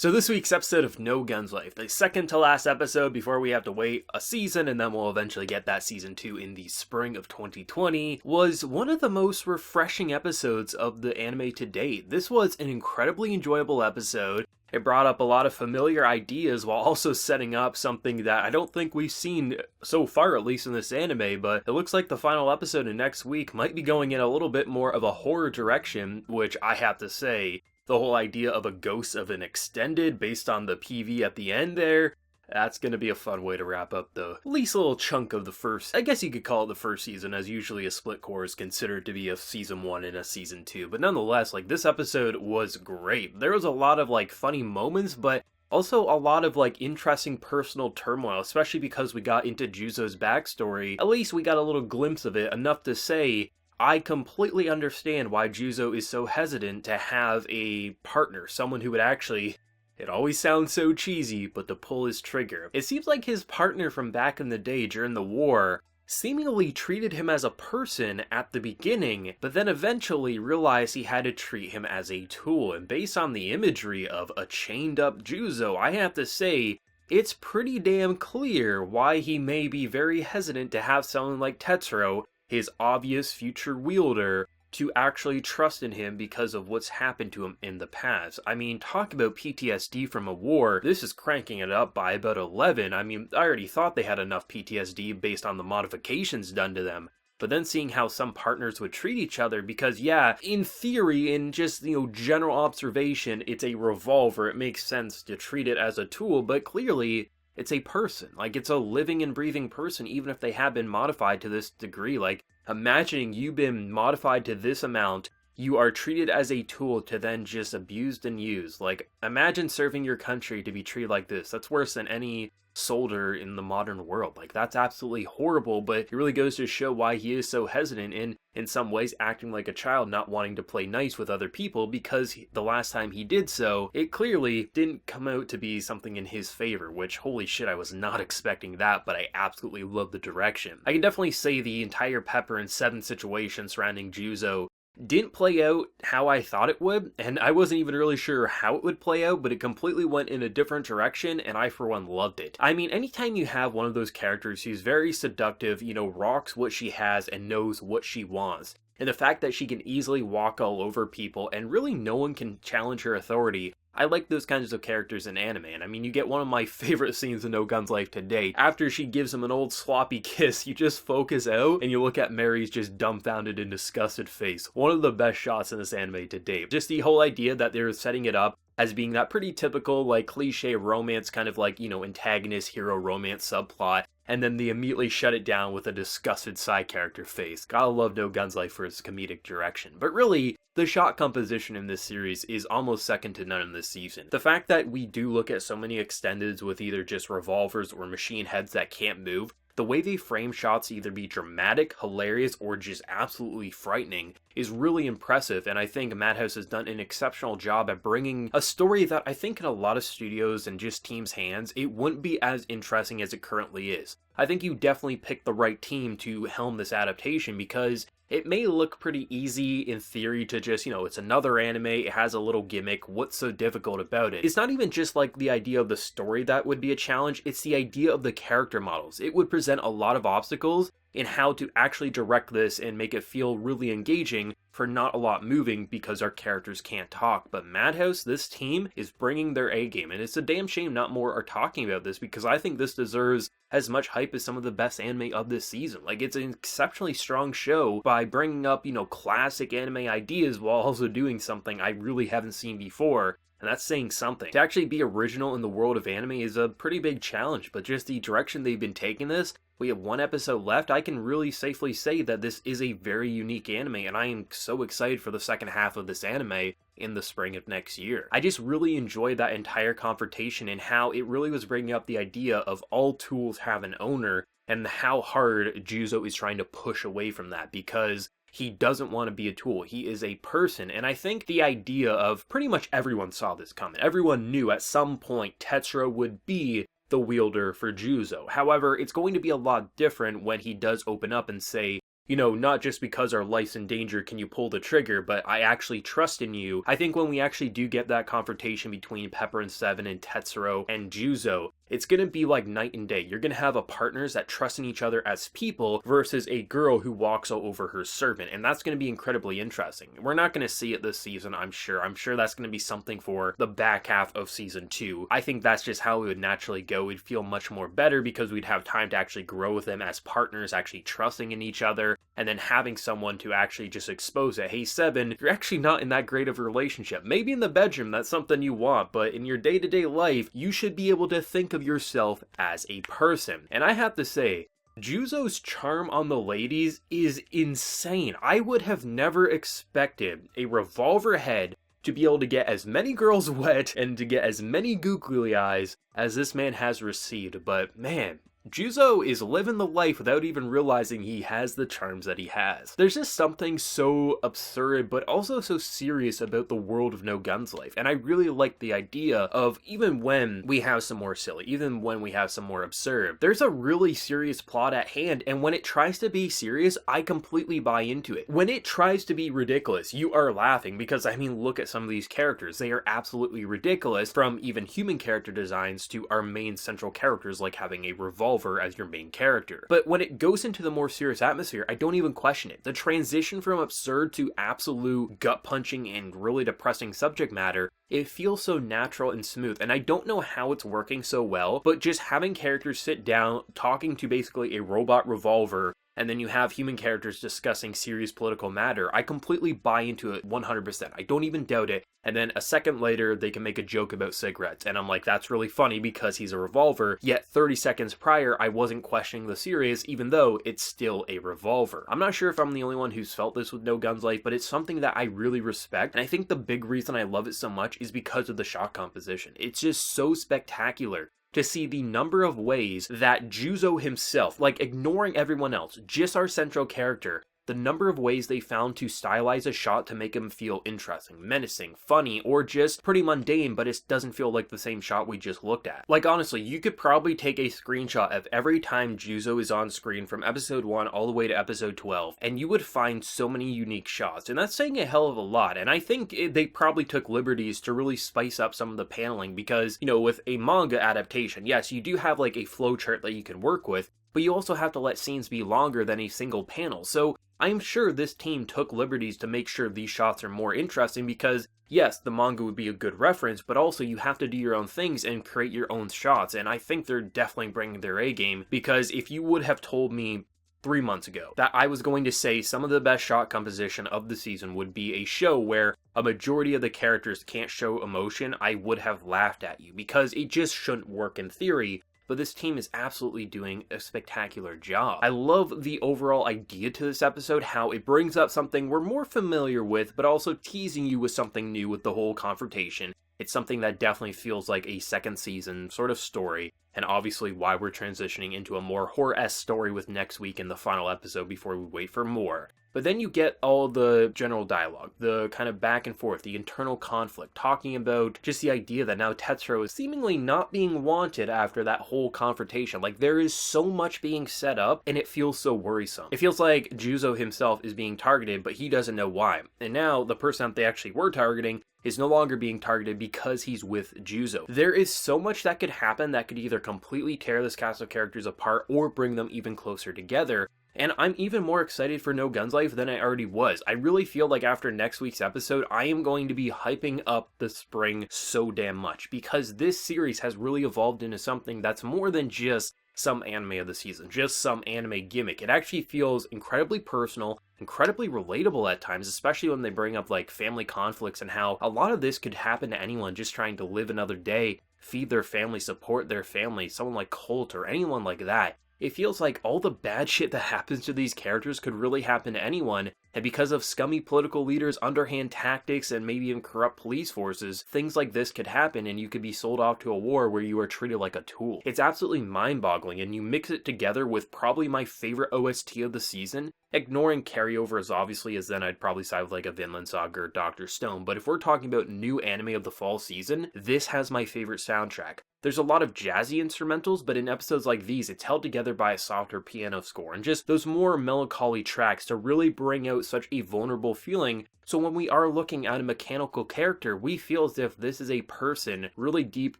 So this week's episode of No Guns Life, the second to last episode before we have to wait a season and then we'll eventually get that season 2 in the spring of 2020, was one of the most refreshing episodes of the anime to date. This was an incredibly enjoyable episode. It brought up a lot of familiar ideas while also setting up something that I don't think we've seen so far, at least in this anime, but it looks like the final episode in next week might be going in a little bit more of a horror direction, which I have to say, the whole idea of a ghost of an extended based on the PV at the end there, that's going to be a fun way to wrap up the least little chunk of the first, I guess you could call it the first season, as usually a split core is considered to be a season 1 and a season 2. But nonetheless, this episode was great. There was a lot of funny moments, but also a lot of interesting personal turmoil, especially because we got into Juzo's backstory. At least we got a little glimpse of it, enough to say, I completely understand why Juzo is so hesitant to have a partner, someone who would actually, it always sounds so cheesy, but to pull his trigger. It seems like his partner from back in the day during the war seemingly treated him as a person at the beginning, but then eventually realized he had to treat him as a tool. And based on the imagery of a chained up Juzo, I have to say, it's pretty damn clear why he may be very hesitant to have someone like Tetsuro, his obvious future wielder, to actually trust in him because of what's happened to him in the past. I mean, talk about PTSD from a war, this is cranking it up by about 11. I mean, I already thought they had enough PTSD based on the modifications done to them. But then seeing how some partners would treat each other, because yeah, in theory, in just, general observation, it's a revolver, it makes sense to treat it as a tool, but clearly, it's a person. It's a living and breathing person, even if they have been modified to this degree. Imagining you've been modified to this amount, you are treated as a tool to then just abused and used. Imagine serving your country to be treated like this. That's worse than any soldier in the modern world. That's absolutely horrible, but it really goes to show why he is so hesitant and in some ways acting like a child, not wanting to play nice with other people, because the last time he did so, it clearly didn't come out to be something in his favor, which holy shit, I was not expecting that, but I absolutely love the direction. I can definitely say the entire Pepper and Seven situation surrounding Juzo didn't play out how I thought it would, and I wasn't even really sure how it would play out, but it completely went in a different direction, and I for one loved it. I mean, anytime you have one of those characters who's very seductive, rocks what she has and knows what she wants, and the fact that she can easily walk all over people and really no one can challenge her authority, I like those kinds of characters in anime, and I mean, you get one of my favorite scenes in No Guns Life to date. After she gives him an old sloppy kiss, you just focus out, and you look at Mary's just dumbfounded and disgusted face. One of the best shots in this anime to date. Just the whole idea that they're setting it up as being that pretty typical, cliche romance, kind of antagonist hero romance subplot, and then they immediately shut it down with a disgusted side character face. Gotta love No Guns Life for its comedic direction. But really, the shot composition in this series is almost second to none in this season. The fact that we do look at so many extendeds with either just revolvers or machine heads that can't move, the way they frame shots either be dramatic, hilarious, or just absolutely frightening is really impressive, and I think Madhouse has done an exceptional job at bringing a story that I think in a lot of studios and just teams' hands, it wouldn't be as interesting as it currently is. I think you definitely picked the right team to helm this adaptation, because it may look pretty easy in theory to just, it's another anime, it has a little gimmick, what's so difficult about it? It's not even just the idea of the story that would be a challenge, it's the idea of the character models. It would present a lot of obstacles in how to actually direct this and make it feel really engaging for not a lot moving because our characters can't talk. But Madhouse, this team, is bringing their A game, and it's a damn shame not more are talking about this, because I think this deserves as much hype as some of the best anime of this season. It's an exceptionally strong show by bringing up, classic anime ideas while also doing something I really haven't seen before. And that's saying something. To actually be original in the world of anime is a pretty big challenge, but just the direction they've been taking this, we have one episode left, I can really safely say that this is a very unique anime, and I am so excited for the second half of this anime in the spring of next year. I just really enjoyed that entire confrontation and how it really was bringing up the idea of all tools have an owner, and how hard Juzo is trying to push away from that, because he doesn't want to be a tool. He is a person. And I think the idea of pretty much everyone saw this coming. Everyone knew at some point Tetsuro would be the wielder for Juzo. However, it's going to be a lot different when he does open up and say, not just because our life's in danger can you pull the trigger, but I actually trust in you. I think when we actually do get that confrontation between Pepper and Seven and Tetsuro and Juzo, it's gonna be like night and day. You're gonna have a partners that trust in each other as people versus a girl who walks all over her servant, and that's gonna be incredibly interesting. We're not gonna see it this season, I'm sure. I'm sure that's gonna be something for the back half of season 2. I think that's just how it would naturally go. We'd feel much more better because we'd have time to actually grow with them as partners, actually trusting in each other, and then having someone to actually just expose it. Hey, Seven, you're actually not in that great of a relationship. Maybe in the bedroom, that's something you want, but in your day-to-day life, you should be able to think of yourself as a person. And I have to say, Juzo's charm on the ladies is insane. I would have never expected a revolver head to be able to get as many girls wet and to get as many googly eyes as this man has received, but man, Juzo is living the life without even realizing he has the charms that he has. There's just something so absurd but also so serious about the world of No Guns Life, and I really like the idea of even when we have some more silly, even when we have some more absurd, there's a really serious plot at hand, and when it tries to be serious, I completely buy into it. When it tries to be ridiculous, you are laughing because, I mean, look at some of these characters. They are absolutely ridiculous, from even human character designs to our main central characters like having a revolver as your main character. But when it goes into the more serious atmosphere, I don't even question it. The transition from absurd to absolute gut-punching and really depressing subject matter, it feels so natural and smooth, and I don't know how it's working so well, but just having characters sit down, talking to basically a robot revolver, and then you have human characters discussing serious political matter, I completely buy into it 100%. I don't even doubt it. And then a second later, they can make a joke about cigarettes, and I'm like, that's really funny because he's a revolver, yet 30 seconds prior, I wasn't questioning the serious, even though it's still a revolver. I'm not sure if I'm the only one who's felt this with No Guns Life, but it's something that I really respect, and I think the big reason I love it so much is because of the shot composition. It's just so spectacular to see the number of ways that Juzo himself, like ignoring everyone else, just our central character, the number of ways they found to stylize a shot to make him feel interesting, menacing, funny, or just pretty mundane, but it doesn't feel like the same shot we just looked at. Like, honestly, you could probably take a screenshot of every time Juzo is on screen from episode 1 all the way to episode 12, and you would find so many unique shots, and that's saying a hell of a lot, and I think they probably took liberties to really spice up some of the paneling, because, with a manga adaptation, yes, you do have like a flowchart that you can work with, but you also have to let scenes be longer than a single panel, so I'm sure this team took liberties to make sure these shots are more interesting because, yes, the manga would be a good reference, but also you have to do your own things and create your own shots, and I think they're definitely bringing their A game, because if you would have told me 3 months ago that I was going to say some of the best shot composition of the season would be a show where a majority of the characters can't show emotion, I would have laughed at you, because it just shouldn't work in theory. But this team is absolutely doing a spectacular job. I love the overall idea to this episode, how it brings up something we're more familiar with, but also teasing you with something new with the whole confrontation. It's something that definitely feels like a second season sort of story, and obviously why we're transitioning into a more horror-esque story with next week in the final episode before we wait for more. But then you get all the general dialogue, the kind of back and forth, the internal conflict, talking about just the idea that now Tetsuro is seemingly not being wanted after that whole confrontation. Like, there is so much being set up, and it feels so worrisome. It feels like Juzo himself is being targeted, but he doesn't know why. And now, the person that they actually were targeting is no longer being targeted because he's with Juzo. There is so much that could happen that could either completely tear this cast of characters apart or bring them even closer together. And I'm even more excited for No Guns Life than I already was. I really feel like after next week's episode, I am going to be hyping up the spring so damn much, because this series has really evolved into something that's more than just some anime of the season, just some anime gimmick. It actually feels incredibly personal, incredibly relatable at times, especially when they bring up like family conflicts and how a lot of this could happen to anyone just trying to live another day, feed their family, support their family, someone like Colt or anyone like that. It feels like all the bad shit that happens to these characters could really happen to anyone, and because of scummy political leaders, underhand tactics, and maybe even corrupt police forces, things like this could happen and you could be sold off to a war where you are treated like a tool. It's absolutely mind-boggling, and you mix it together with probably my favorite OST of the season, ignoring carryovers obviously, as then I'd probably side with like a Vinland Saga or Dr. Stone, but if we're talking about new anime of the fall season, this has my favorite soundtrack. there's a lot of jazzy instrumentals, but in episodes like these, it's held together by a softer piano score and just those more melancholy tracks to really bring out such a vulnerable feeling. So when we are looking at a mechanical character, we feel as if this is a person really deep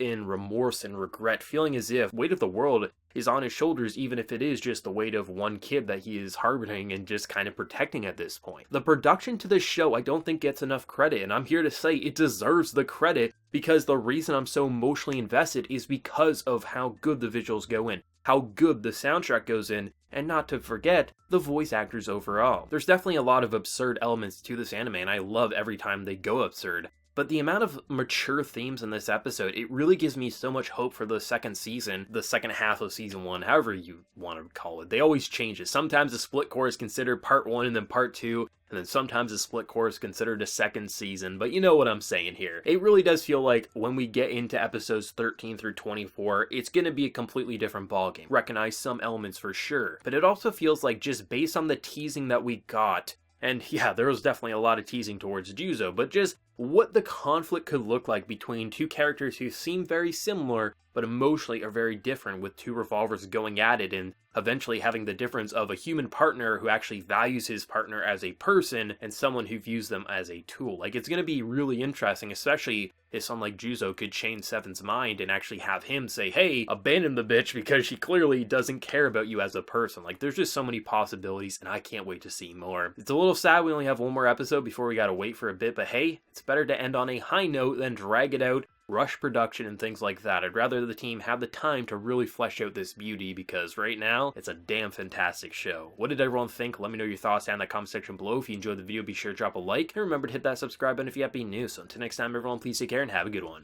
in remorse and regret, feeling as if the weight of the world is on his shoulders, even if it is just the weight of one kid that he is harboring and just kind of protecting at this point. The production to this show I don't think gets enough credit, and I'm here to say it deserves the credit, because the reason I'm so emotionally invested is because of how good the visuals go in, how good the soundtrack goes in, and not to forget, the voice actors overall. There's definitely a lot of absurd elements to this anime, and I love every time they go absurd. But the amount of mature themes in this episode, it really gives me so much hope for the second season, the second half of season 1, however you want to call it. They always change it. Sometimes the split core is considered part 1 and then part 2, and then sometimes the split core is considered a second season, but you know what I'm saying here. It really does feel like when we get into episodes 13 through 24, it's going to be a completely different ballgame. Recognize some elements for sure, but it also feels like just based on the teasing that we got, and yeah, there was definitely a lot of teasing towards Juzo, but just what the conflict could look like between two characters who seem very similar, but emotionally are very different, with two revolvers going at it and eventually having the difference of a human partner who actually values his partner as a person and someone who views them as a tool. Like, it's going to be really interesting, especially if someone like Juzo could change Seven's mind and actually have him say, hey, abandon the bitch because she clearly doesn't care about you as a person. Like, there's just so many possibilities, and I can't wait to see more. It's a little sad we only have one more episode before we gotta wait for a bit, but hey, it's better to end on a high note than drag it out, rush production and things like that. I'd rather the team have the time to really flesh out this beauty, because right now, it's a damn fantastic show. What did everyone think? Let me know your thoughts down in the comment section below. If you enjoyed the video, be sure to drop a like, and remember to hit that subscribe button if you have been new. So until next time, everyone, please take care and have a good one.